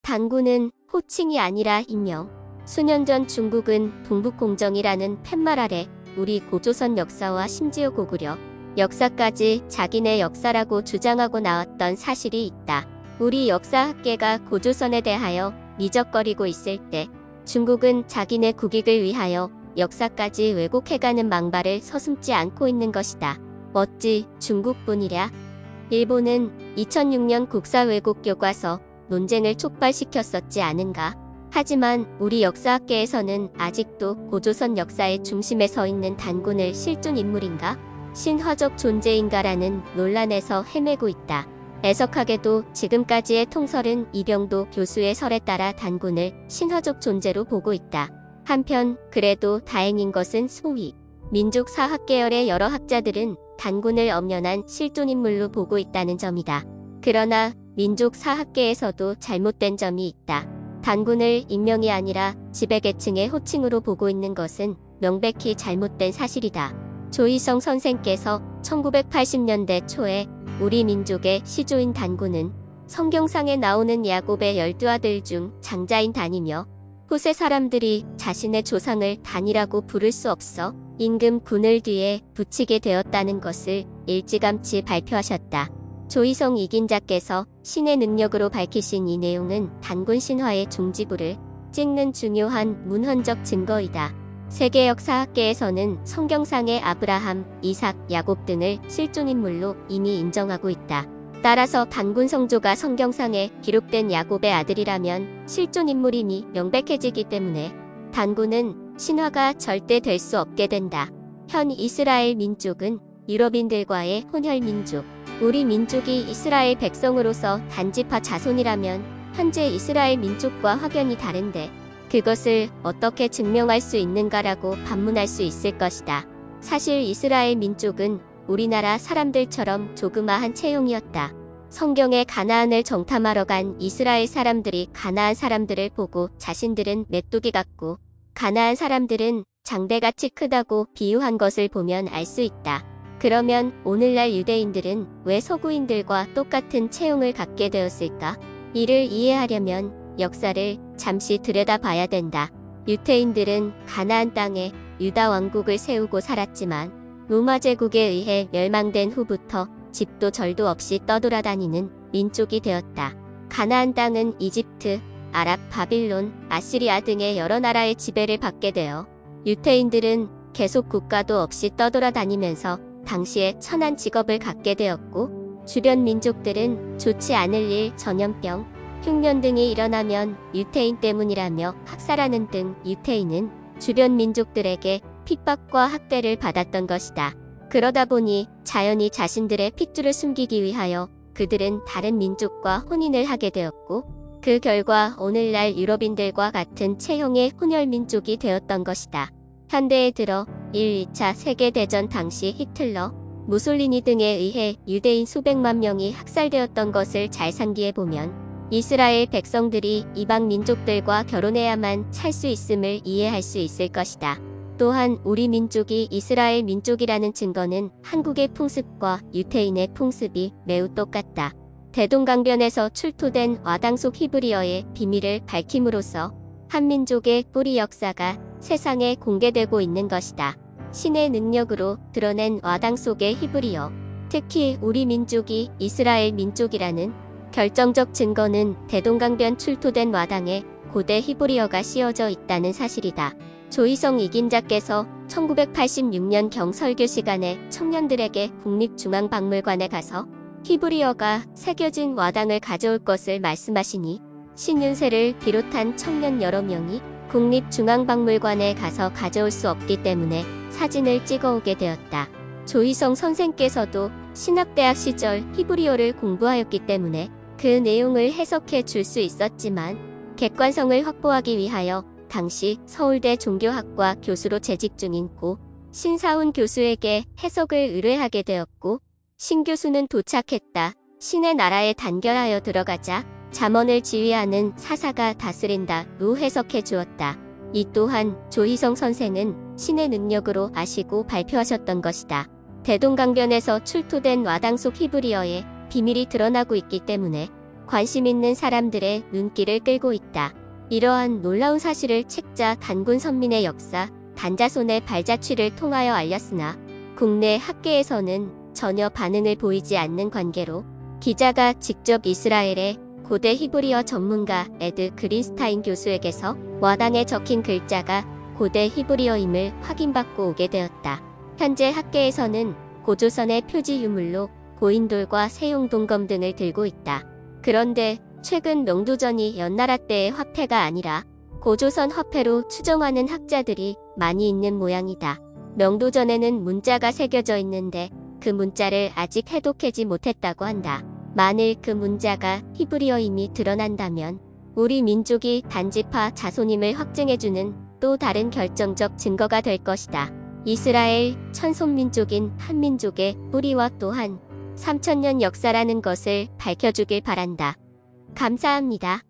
단군은 호칭이 아니라 인명. 수년 전 중국은 동북공정이라는 팻말 아래 우리 고조선 역사와 심지어 고구려 역사까지 자기네 역사라고 주장하고 나왔던 사실이 있다. 우리 역사학계가 고조선에 대하여 미적거리고 있을 때 중국은 자기네 국익을 위하여 역사까지 왜곡해가는 망발을 서슴지 않고 있는 것이다. 어찌 중국뿐이랴? 일본은 2006년 국사 왜곡 교과서 논쟁을 촉발시켰었지 않은가? 하지만 우리 역사학계에서는 아직도 고조선 역사의 중심에 서 있는 단군을 실존 인물인가? 신화적 존재인가라는 논란에서 헤매고 있다. 애석하게도 지금까지의 통설은 이병도 교수의 설에 따라 단군을 신화적 존재로 보고 있다. 한편 그래도 다행인 것은 소위 민족사학 계열의 여러 학자들은 단군을 엄연한 실존인물로 보고 있다는 점이다. 그러나 민족사학계에서도 잘못된 점이 있다. 단군을 인명이 아니라 지배계층의 호칭으로 보고 있는 것은 명백히 잘못된 사실이다. 조희성 선생께서 1980년대 초에 우리 민족의 시조인 단군은 성경상에 나오는 야곱의 12아들 중 장자인 단이며 후세 사람들이 자신의 조상을 단이라고 부를 수 없어 임금 군을 뒤에 붙이게 되었다는 것을 일찌감치 발표하셨다. 조희성 이긴자께서 신의 능력으로 밝히신 이 내용은 단군 신화의 종지부를 찍는 중요한 문헌적 증거이다. 세계 역사학계에서는 성경상의 아브라함, 이삭, 야곱 등을 실존인물로 이미 인정하고 있다. 따라서 단군 성조가 성경상에 기록된 야곱의 아들이라면 실존인물임이 명백해지기 때문에 단군은 신화가 절대 될 수 없게 된다. 현 이스라엘 민족은 유럽인들과의 혼혈민족, 우리 민족이 이스라엘 백성으로서 단지파 자손이라면 현재 이스라엘 민족과 확연히 다른데 그것을 어떻게 증명할 수 있는가라고 반문할 수 있을 것이다. 사실 이스라엘 민족은 우리나라 사람들처럼 조그마한 체형이었다. 성경에 가나안을 정탐하러 간 이스라엘 사람들이 가나안 사람들을 보고 자신들은 메뚜기 같고 가나안 사람들은 장대같이 크다고 비유한 것을 보면 알 수 있다. 그러면 오늘날 유대인들은 왜 서구인들과 똑같은 체형을 갖게 되었을까? 이를 이해하려면 역사를 잠시 들여다봐야 된다. 유태인들은 가나안 땅에 유다 왕국을 세우고 살았지만 로마 제국에 의해 멸망된 후부터 집도 절도 없이 떠돌아다니는 민족이 되었다. 가나안 땅은 이집트, 아랍, 바빌론, 아시리아 등의 여러 나라의 지배를 받게 되어 유태인들은 계속 국가도 없이 떠돌아다니면서 당시에 천한 직업을 갖게 되었고 주변 민족들은 좋지 않을 일, 전염병, 흉년 등이 일어나면 유태인 때문이라며 학살하는 등 유태인은 주변 민족들에게 핍박과 학대를 받았던 것이다. 그러다 보니 자연히 자신들의 핏줄을 숨기기 위하여 그들은 다른 민족과 혼인을 하게 되었고 그 결과 오늘날 유럽인들과 같은 체형의 혼혈민족이 되었던 것이다. 현대에 들어 1, 2차 세계대전 당시 히틀러, 무솔리니 등에 의해 유대인 수백만 명이 학살되었던 것을 잘 상기해보면 이스라엘 백성들이 이방 민족들과 결혼해야만 살 수 있음을 이해할 수 있을 것이다. 또한 우리 민족이 이스라엘 민족이라는 증거는 한국의 풍습과 유태인의 풍습이 매우 똑같다. 대동강변에서 출토된 와당속 히브리어의 비밀을 밝힘으로써 한민족의 뿌리 역사가 세상에 공개되고 있는 것이다. 신의 능력으로 드러낸 와당 속의 히브리어, 특히 우리 민족이 이스라엘 민족이라는 결정적 증거는 대동강변 출토된 와당에 고대 히브리어가 씌어져 있다는 사실이다. 조희성 이긴자께서 1986년경 설교 시간에 청년들에게 국립중앙박물관에 가서 히브리어가 새겨진 와당을 가져올 것을 말씀하시니 신윤세를 비롯한 청년 여러 명이 국립중앙박물관에 가서 가져올 수 없기 때문에 사진을 찍어오게 되었다. 조희성 선생께서도 신학대학 시절 히브리어를 공부하였기 때문에 그 내용을 해석해 줄 수 있었지만 객관성을 확보하기 위하여 당시 서울대 종교학과 교수로 재직 중인 고 신사훈 교수에게 해석을 의뢰하게 되었고 신 교수는 도착했다. 신의 나라에 단결하여 들어가자 잠언을 지휘하는 사사가 다스린다로 해석해 주었다. 이 또한 조희성 선생은 신의 능력으로 아시고 발표하셨던 것이다. 대동강변에서 출토된 와당 속 히브리어에 비밀이 드러나고 있기 때문에 관심 있는 사람들의 눈길을 끌고 있다. 이러한 놀라운 사실을 책자 단군 선민의 역사 단자손의 발자취를 통하여 알렸으나 국내 학계에서는 전혀 반응을 보이지 않는 관계로 기자가 직접 이스라엘의 고대 히브리어 전문가 에드 그린스타인 교수에게서 와당에 적힌 글자가 고대 히브리어임을 확인받고 오게 되었다. 현재 학계에서는 고조선의 표지 유물로 고인돌과 세용동검 등을 들고 있다. 그런데 최근 명도전이 연나라 때의 화폐가 아니라 고조선 화폐로 추정하는 학자들이 많이 있는 모양이다. 명도전에는 문자가 새겨져 있는데 그 문자를 아직 해독하지 못했다고 한다. 만일 그 문자가 히브리어임이 드러난다면 우리 민족이 단지파 자손임을 확증해주는 또 다른 결정적 증거가 될 것이다. 이스라엘 천손민족인 한민족의 뿌리와 또한 3000년 역사라는 것을 밝혀주길 바란다. 감사합니다.